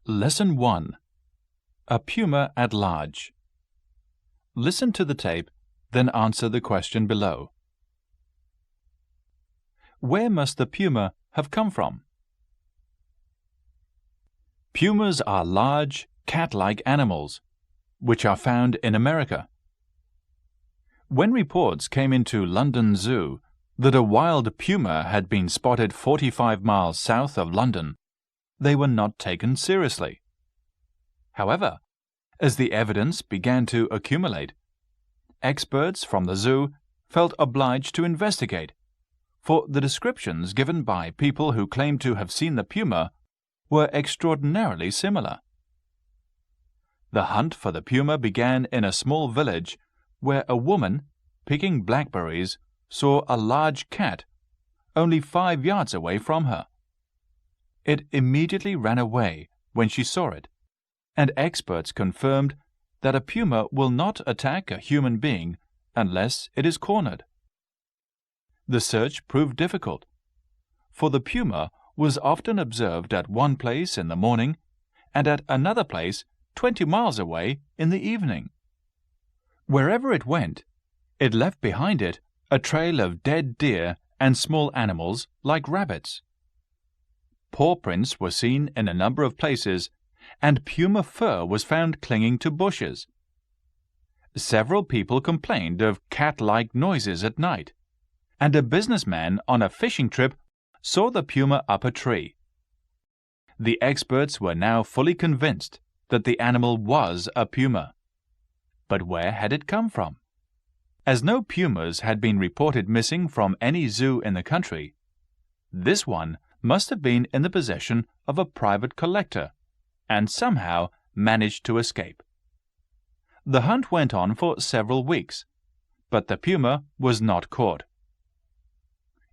Lesson 1. A Puma at Large. Listen to the tape, then answer the question below. Where must the puma have come from? Pumas are large, cat-like animals, which are found in America. When reports came into London Zoo that a wild puma had been spotted 45 miles south of London, they were not taken seriously. However, as the evidence began to accumulate, experts from the zoo felt obliged to investigate, for the descriptions given by people who claimed to have seen the puma were extraordinarily similar. The hunt for the puma began in a small village where a woman, picking blackberries, saw a large cat only 5 yards away from her. It immediately ran away when she saw it, and experts confirmed that a puma will not attack a human being unless it is cornered. The search proved difficult, for the puma was often observed at one place in the morning and at another place 20 miles away in the evening. Wherever it went, it left behind it a trail of dead deer and small animals like rabbits. Paw prints were seen in a number of places, and puma fur was found clinging to bushes. Several people complained of cat-like noises at night, and a businessman on a fishing trip saw the puma up a tree. The experts were now fully convinced that the animal was a puma. But where had it come from? As no pumas had been reported missing from any zoo in the country, this one must have been in the possession of a private collector and somehow managed to escape. The hunt went on for several weeks, but the puma was not caught.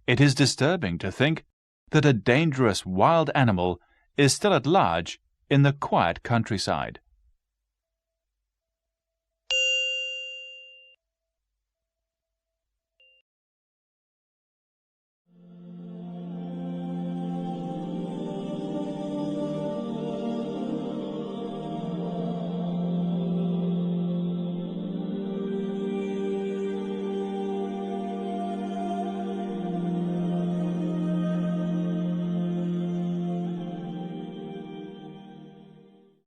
It is disturbing to think that a dangerous wild animal is still at large in the quiet countryside.